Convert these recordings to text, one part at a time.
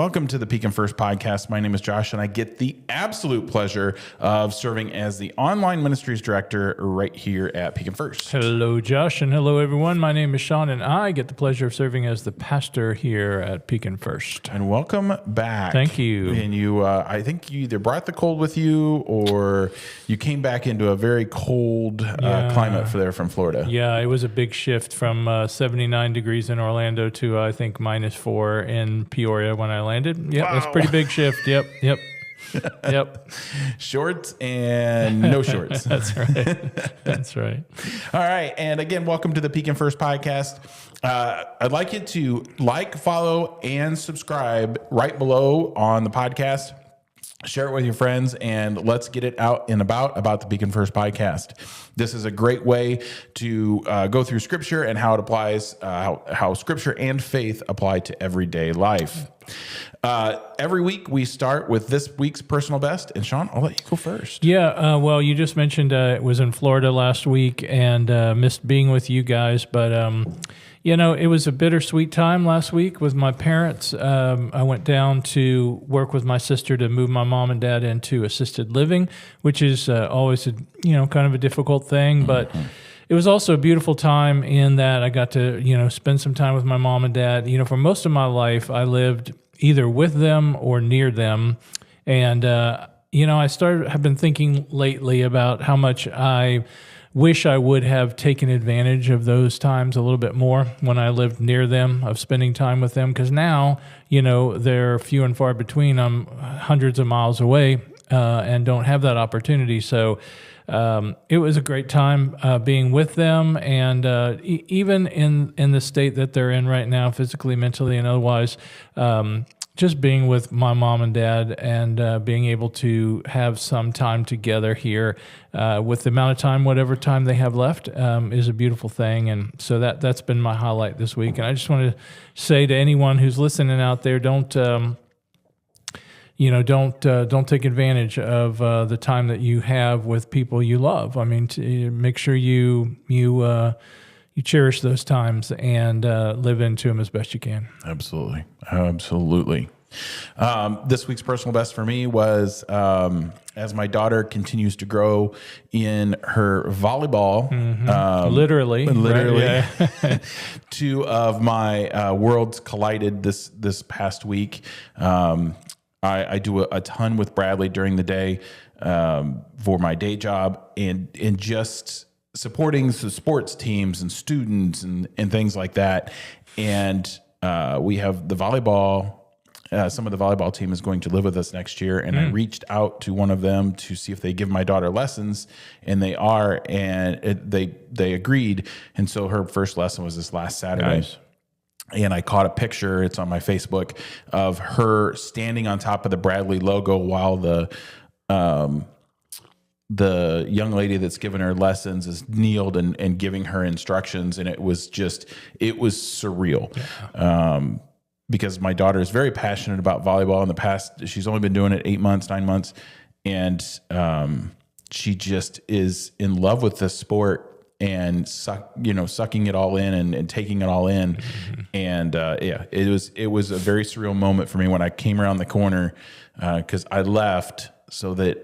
welcome to the Peak and First podcast. My name is Josh, and I get the absolute pleasure of serving as the online ministries director right here at Peak and First. Hello, Josh, and hello, everyone. My name is Sean, and I get the pleasure of serving as the pastor here at Peak and First. And welcome back. Thank you. And you, I think you either brought the cold with you, or you came back into a very cold climate from Florida. Yeah, it was a big shift from 79 degrees in Orlando to I think -4 in Peoria when I landed. Yep, Wow. That's a pretty big shift. Yep. Shorts and no shorts. That's right. All right. And again, welcome to the Peak and First podcast. I'd like you to like, follow, and subscribe right below on the podcast. Share it with your friends, and let's get it out and about the Peak and First podcast. This is a great way to go through Scripture and how it applies, how Scripture and faith apply to everyday life. Every week we start with this week's personal best, and Sean, I'll let you go first. Yeah, well, you just mentioned it was in Florida last week and missed being with you guys, but it was a bittersweet time last week with my parents. I went down to work with my sister to move my mom and dad into assisted living, which is always kind of a difficult thing, but it was also a beautiful time in that I got to, spend some time with my mom and dad. For most of my life, I lived either with them or near them. And, have been thinking lately about how much I wish I would have taken advantage of those times a little bit more when I lived near them, of spending time with them. Because now, they're few and far between. I'm hundreds of miles away and don't have that opportunity. So it was a great time being with them. And even in the state that they're in right now, physically, mentally, and otherwise, just being with my mom and dad and being able to have some time together here with the amount of time, whatever time they have left, is a beautiful thing. And so that's been my highlight this week. And I just want to say to anyone who's listening out there, don't take advantage of the time that you have with people you love. I mean, make sure you cherish those times and live into them as best you can. Absolutely. This week's personal best for me was as my daughter continues to grow in her volleyball. Literally. Right? Yeah. Two of my worlds collided this past week. I do a ton with Bradley during the day for my day job and just supporting the sports teams and students and things like that. And we have the volleyball. Some of the volleyball team is going to live with us next year, and I reached out to one of them to see if they give my daughter lessons, and they are, and they agreed. And so her first lesson was this last Saturday. Nice. And I caught a picture, it's on my Facebook, of her standing on top of the Bradley logo while the young lady that's given her lessons is kneeled and giving her instructions. And it was surreal. Yeah. Because my daughter is very passionate about volleyball. In the past, she's only been doing it 9 months. And she just is in love with this sport and sucking it all in and taking it all in. Mm-hmm. And it was a very surreal moment for me when I came around the corner, because I left so that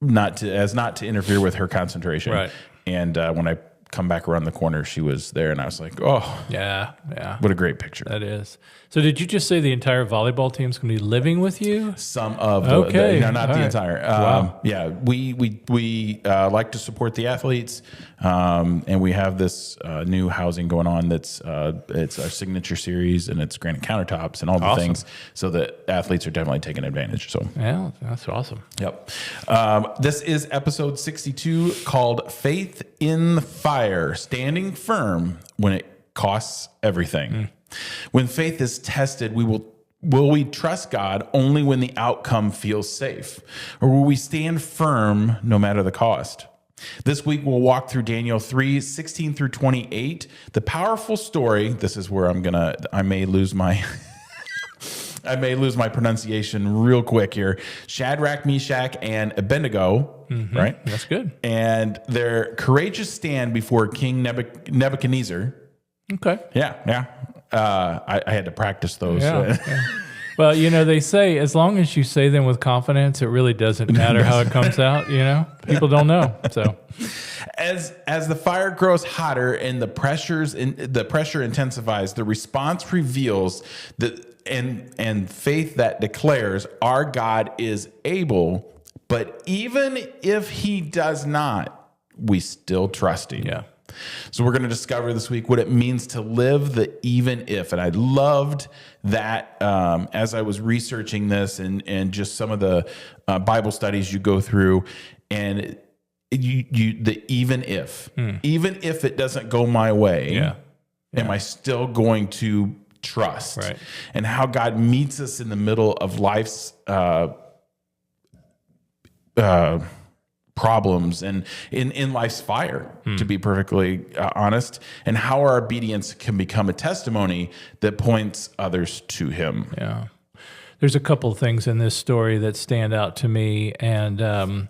not to interfere with her concentration. Right. And when I come back around the corner, she was there, and I was like, oh, yeah, what a great picture. That is. So did you just say the entire volleyball team's going to be living with you? Some of not the right. entire. Wow. Yeah, we like to support the athletes, and we have this new housing going on that's it's our signature series, and it's granite countertops and all the things, so that athletes are definitely taking advantage. So yeah, that's awesome. Yep. This is episode 62, called Faith in the Fire, Standing Firm When It Costs Everything. When faith is tested, will we trust God only when the outcome feels safe? Or will we stand firm no matter the cost? This week, we'll walk through Daniel 3:16 through 28, the powerful story. This is where I may lose my pronunciation real quick here. Shadrach, Meshach, and Abednego, right? That's good. And their courageous stand before King Nebuchadnezzar. Okay. Yeah. I had to practice those. Yeah. Well, they say as long as you say them with confidence, it really doesn't matter how it comes out. People don't know. So, as the fire grows hotter and the pressure intensifies, the response reveals that and faith that declares our God is able. But even if He does not, we still trust Him. Yeah. So we're going to discover this week what it means to live the even if. And I loved that as I was researching this and just some of the Bible studies you go through, and the even if it doesn't go my way, am I still going to trust? Right. And how God meets us in the middle of life's problems and in life's fire, to be perfectly honest, and how our obedience can become a testimony that points others to Him. Yeah. There's a couple of things in this story that stand out to me. And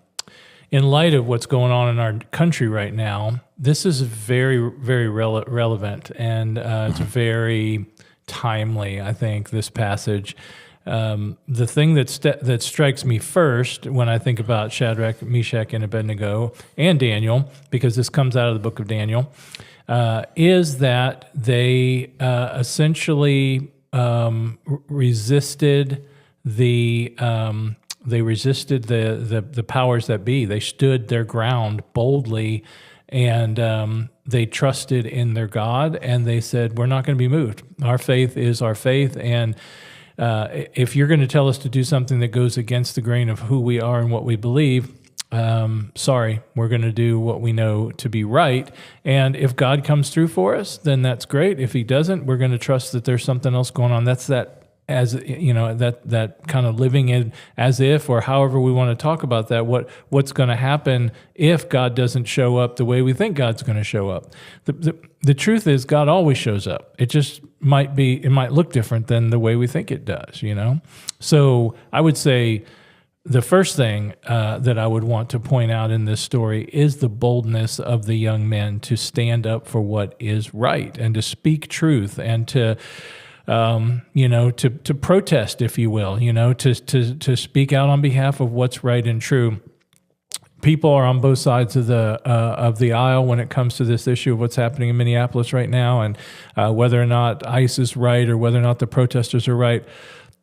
in light of what's going on in our country right now, this is very, very relevant. And it's very timely, I think, this passage. The thing that strikes me first when I think about Shadrach, Meshach, and Abednego, and Daniel, because this comes out of the book of Daniel, is that they essentially resisted the powers that be. They stood their ground boldly, and they trusted in their God, and they said, "We're not going to be moved. Our faith is our faith, and if you're going to tell us to do something that goes against the grain of who we are and what we believe, sorry, we're going to do what we know to be right. And if God comes through for us, then that's great. If He doesn't, we're going to trust that there's something else going on." That's that, as that kind of living in as if, or however we want to talk about that. What's going to happen if God doesn't show up the way we think God's going to show up? The truth is, God always shows up. It just might look different than the way we think it does, So I would say the first thing that I would want to point out in this story is the boldness of the young men to stand up for what is right and to speak truth and to protest, if you will, to speak out on behalf of what's right and true. People are on both sides of the aisle when it comes to this issue of what's happening in Minneapolis right now, and whether or not ICE is right or whether or not the protesters are right.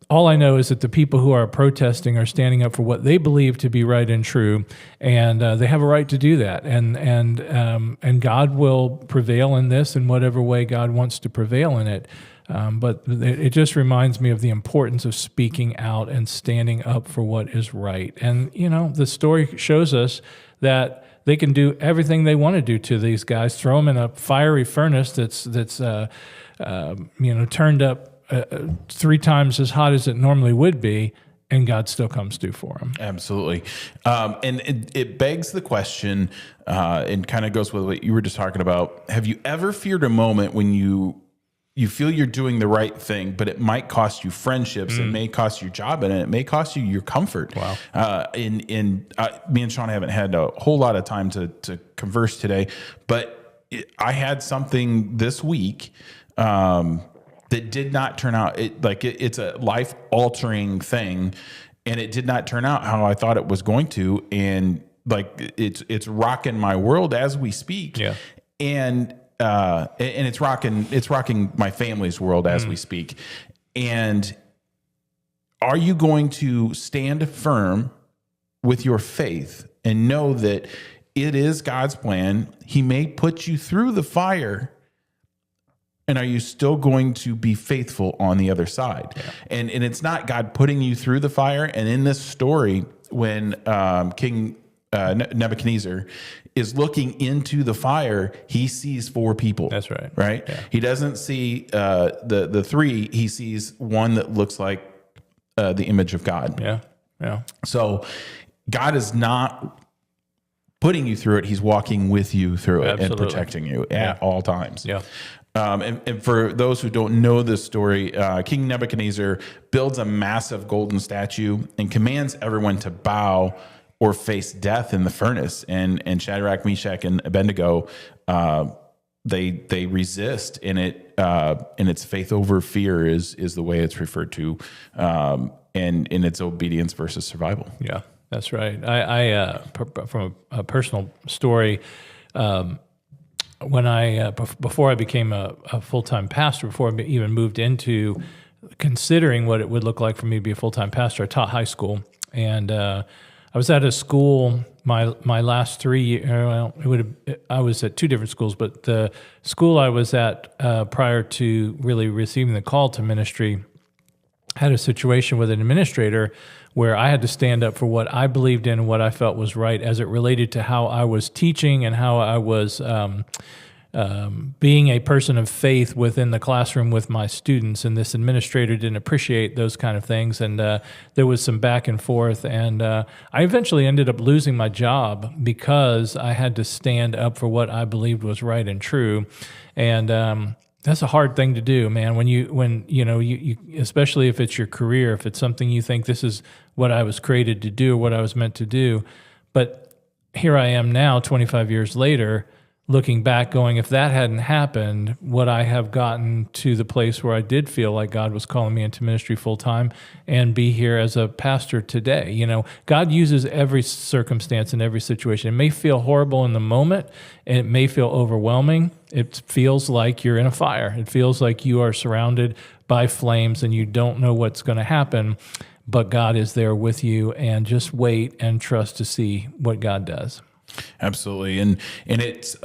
All I know is that the people who are protesting are standing up for what they believe to be right and true, and they have a right to do that. And God will prevail in this in whatever way God wants to prevail in it. But it just reminds me of the importance of speaking out and standing up for what is right. And, the story shows us that they can do everything they want to do to these guys, throw them in a fiery furnace that's turned up 3 times as hot as it normally would be, and God still comes through for them. Absolutely. And it begs the question, and kind of goes with what you were just talking about. Have you ever feared a moment when you feel you're doing the right thing, but it might cost you friendships, it may cost you job, and it may cost you your comfort? Wow. Me and Sean haven't had a whole lot of time to converse today, but I had something this week that did not turn out. It's a life-altering thing, and it did not turn out how I thought it was going to, and it's rocking my world as we speak. Yeah. And it's rocking my family's world as we speak. And are you going to stand firm with your faith and know that it is God's plan? He may put you through the fire, and are you still going to be faithful on the other side? Yeah. And it's not God putting you through the fire. And in this story, when King Nebuchadnezzar is looking into the fire, he sees 4 people. That's right. Right? Yeah. He doesn't see the 3. He sees one that looks like the image of God. Yeah. Yeah. So God is not putting you through it. He's walking with you through it. Absolutely. And protecting you at all times. Yeah. And for those who don't know this story, King Nebuchadnezzar builds a massive golden statue and commands everyone to bow or face death in the furnace. And Shadrach, Meshach, and Abednego, they resist, and it it's faith over fear is the way it's referred to, and it's obedience versus survival. Yeah, that's right. I from a personal story, when before I became a full-time pastor, before I even moved into considering what it would look like for me to be a full-time pastor, I taught high school, and I was at a school. My last 3 years, I was at two different schools, but the school I was at prior to really receiving the call to ministry had a situation with an administrator where I had to stand up for what I believed in and what I felt was right as it related to how I was teaching and how I was being a person of faith within the classroom with my students. And this administrator didn't appreciate those kind of things. And there was some back and forth. And I eventually ended up losing my job because I had to stand up for what I believed was right and true. And that's a hard thing to do, man. When you especially if it's your career, if it's something you think this is what I was created to do, what I was meant to do. But here I am now, 25 years later, looking back going, if that hadn't happened, would I have gotten to the place where I did feel like God was calling me into ministry full time and be here as a pastor today? You know, God uses every circumstance and every situation. It may feel horrible in the moment, and it may feel overwhelming. It feels like you're in a fire. It feels like you are surrounded by flames and you don't know what's going to happen, but God is there with you, and just wait and trust to see what God does. Absolutely. And it's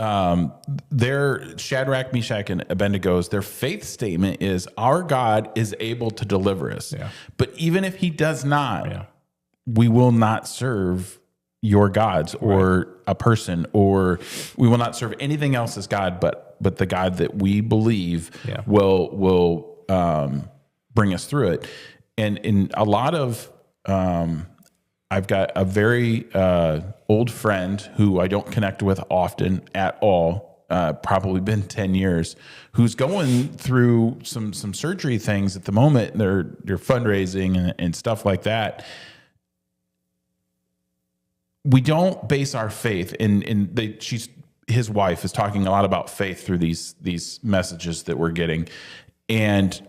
their Shadrach, Meshach, and Abednego's, their faith statement is our God is able to deliver us. Yeah. But even if he does not, we will not serve your gods or a person, or we will not serve anything else as God, but the God that we believe will bring us through it. And in a lot of I've got a very old friend who I don't connect with often at all, probably been 10 years, who's going through some surgery things at the moment. They're fundraising and stuff like that. We don't base our faith his wife is talking a lot about faith through these messages that we're getting. And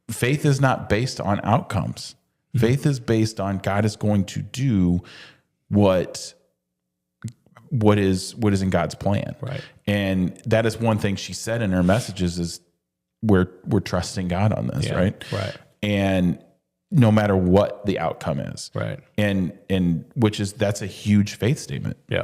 faith is not based on outcomes. Faith is based on God is going to do what is in God's plan. Right. And that is one thing she said in her messages is we're trusting God on this, right? Right. And no matter what the outcome is. Right. And that's a huge faith statement. Yeah.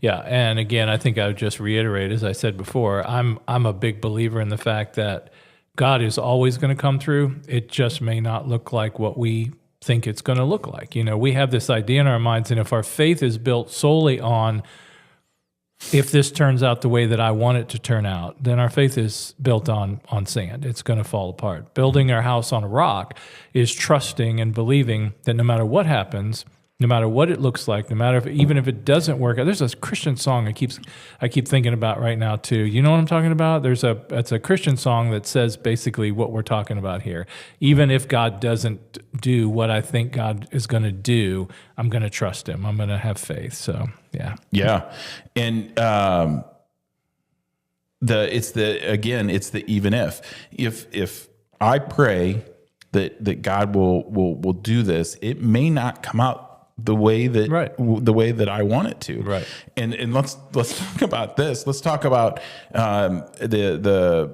Yeah. And again, I think I would just reiterate, as I said before, I'm a big believer in the fact that God is always going to come through. It just may not look like what we think it's going to look like. You know, we have this idea in our minds, and if our faith is built solely on, if this turns out the way that I want it to turn out, then our faith is built on sand. It's going to fall apart. Building our house on a rock is trusting and believing that no matter what happens, no matter what it looks like, no matter even if it doesn't work out. There's a Christian song I keep thinking about right now too. You know what I'm talking about? It's a Christian song that says basically what we're talking about here. Even if God doesn't do what I think God is going to do, I'm going to trust him. I'm going to have faith. So yeah. Yeah. And it's the even if I pray that God will do this, it may not come out the way that I want it to. Right. And let's talk about this. Let's talk about the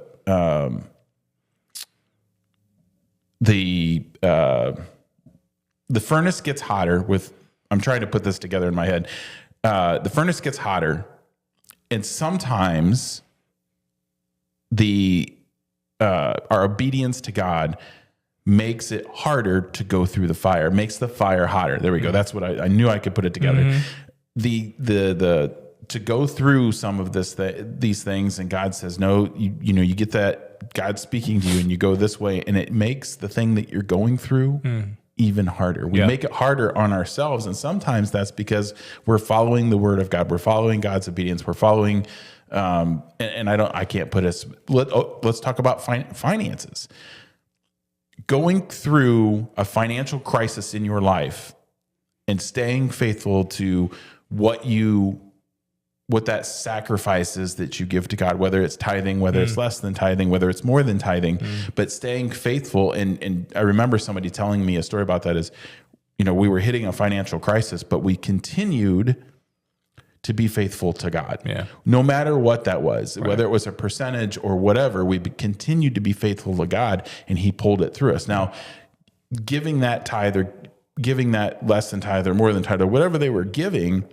furnace gets hotter with. I'm trying to put this together in my head. The furnace gets hotter, and sometimes our obedience to God makes it harder to go through the fire, makes the fire hotter. There we go. That's what I knew I could put it together. Mm-hmm. To go through some of these things, and God says, no, you get that God speaking to you, and you go this way, and it makes the thing that you're going through even harder. We make it harder on ourselves, and sometimes that's because we're following the word of God. We're following God's obedience. We're following, I can't put us. Let's talk about finances. Going through a financial crisis in your life and staying faithful to what you sacrifice is that you give to God, whether it's tithing, whether it's less than tithing, whether it's more than tithing, but staying faithful. And I remember somebody telling me a story about that is, we were hitting a financial crisis, but we continued to be faithful to God. Yeah. No matter what that was, whether it was a percentage or whatever, we continued to be faithful to God, and he pulled it through us. Now, giving that tithe or giving that less than tithe or more than tithe or whatever they were giving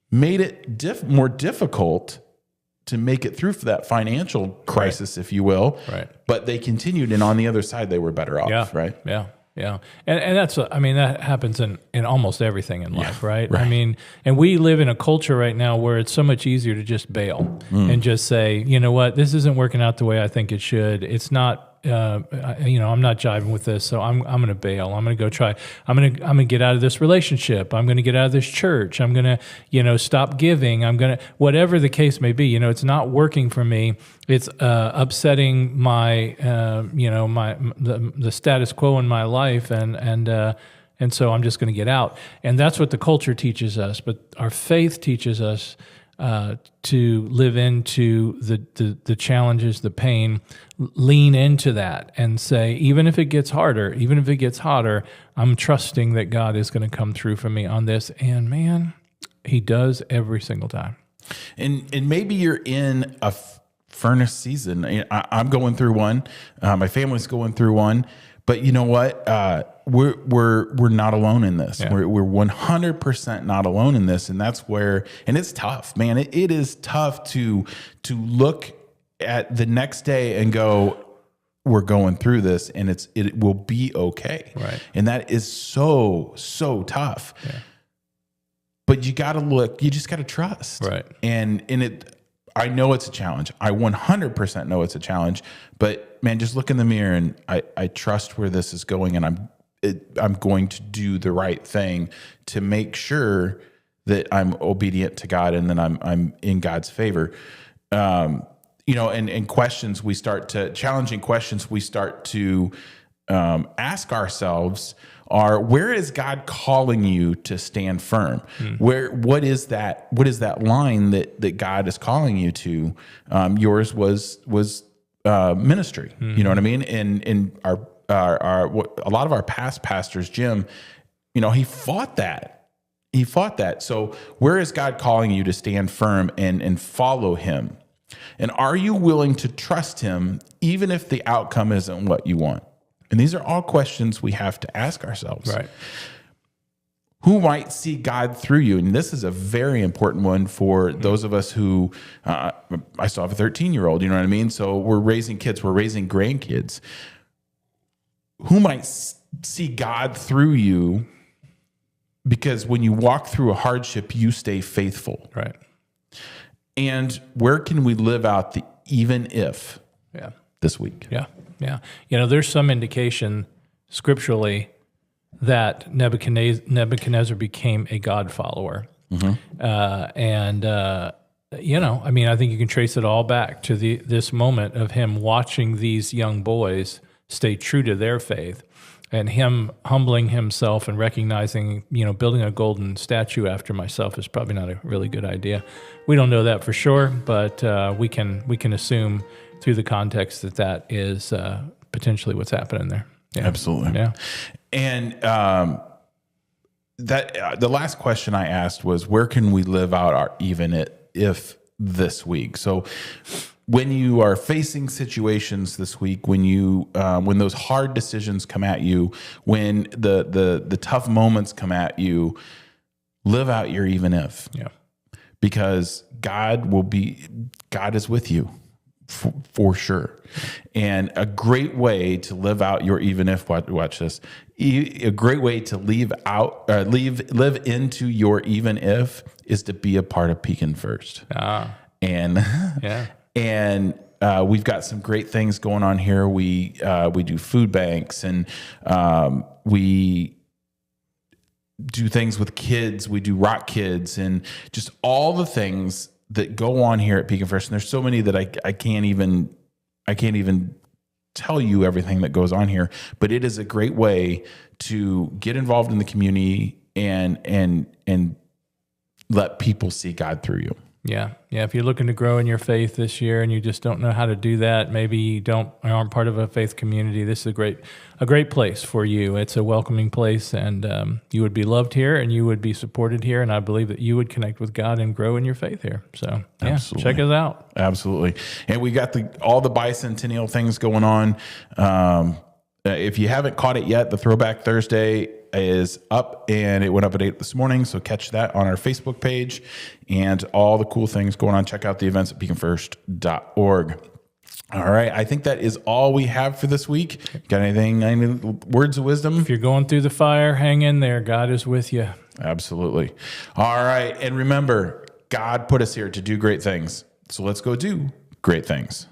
made it more difficult to make it through for that financial crisis, if you will. Right. But they continued, and on the other side, they were better off, right? Yeah. Yeah. And that's, that happens in almost everything in life, right? And we live in a culture right now where it's so much easier to just bail and just say, you know what, this isn't working out the way I think it should. It's not, I'm not jiving with this, so I'm going to bail. I'm going to go try. I'm going to get out of this relationship. I'm going to get out of this church. I'm going to, stop giving. I'm going to, whatever the case may be, it's not working for me. It's upsetting my, the status quo in my life, and so I'm just going to get out. And that's what the culture teaches us. But our faith teaches us to live into the challenges, the pain, lean into that and say, even if it gets harder, even if it gets hotter, I'm trusting that God is going to come through for me on this. And man, he does every single time. And maybe you're in a furnace season. I'm going through one. My family's going through one. But you know what? We're not alone in this. Yeah. We're 100% not alone in this, and that's where. And it's tough, man. It is tough to look at the next day and go, we're going through this, and it will be okay. Right. And that is so tough. Yeah. But you got to look. You just got to trust. Right. And it. I know it's a challenge. I 100% know it's a challenge. But man, just look in the mirror, and I trust where this is going, and I'm going to do the right thing to make sure that I'm obedient to God, and then I'm in God's favor. And questions challenging questions we start to ask ourselves are, where is God calling you to stand firm? What is that line that God is calling you to? Yours was ministry. You know what I mean? And our a lot of our past pastors, Jim, he fought that. He fought that. So where is God calling you to stand firm and follow him? And are you willing to trust him even if the outcome isn't what you want? And these are all questions we have to ask ourselves. Right. Who might see God through you? And this is a very important one for those of us who, I still have a 13-year-old, you know what I mean? So we're raising kids, we're raising grandkids. Who might see God through you? Because when you walk through a hardship, you stay faithful. Right. And where can we live out the even if this week? Yeah. Yeah. There's some indication scripturally that Nebuchadnezzar became a God follower. I think you can trace it all back to this moment of him watching these young boys stay true to their faith, and him humbling himself and recognizing, building a golden statue after myself is probably not a really good idea. We don't know that for sure, but we can assume through the context that is potentially what's happening there. Yeah. Absolutely. Yeah. And that the last question I asked was, where can we live out our even if this week? So when you are facing situations this week, when those hard decisions come at you, when the tough moments come at you, live out your even if. Yeah. Because God is with you. For sure. And a great way to live out your even if, watch this, a great way to live into your even if is to be a part of Pekin First. And we've got some great things going on here. We do food banks, and we do things with kids. We do Rock Kids, and just all the things that go on here at Pekin First. And there's so many that I can't even tell you everything that goes on here, but it is a great way to get involved in the community and let people see God through you. Yeah. If you're looking to grow in your faith this year and you just don't know how to do that, maybe you aren't part of a faith community, this is a great place for you. It's a welcoming place, and you would be loved here and you would be supported here. And I believe that you would connect with God and grow in your faith here. So Absolutely. Check us out. Absolutely. And we got all the bicentennial things going on. If you haven't caught it yet, the Throwback Thursday is up, and it went up at 8 this morning. So catch that on our Facebook page and all the cool things going on. Check out the events at beaconfirst.org. All right. I think that is all we have for this week. Got anything, any words of wisdom? If you're going through the fire, hang in there. God is with you. Absolutely. All right. And remember, God put us here to do great things. So let's go do great things.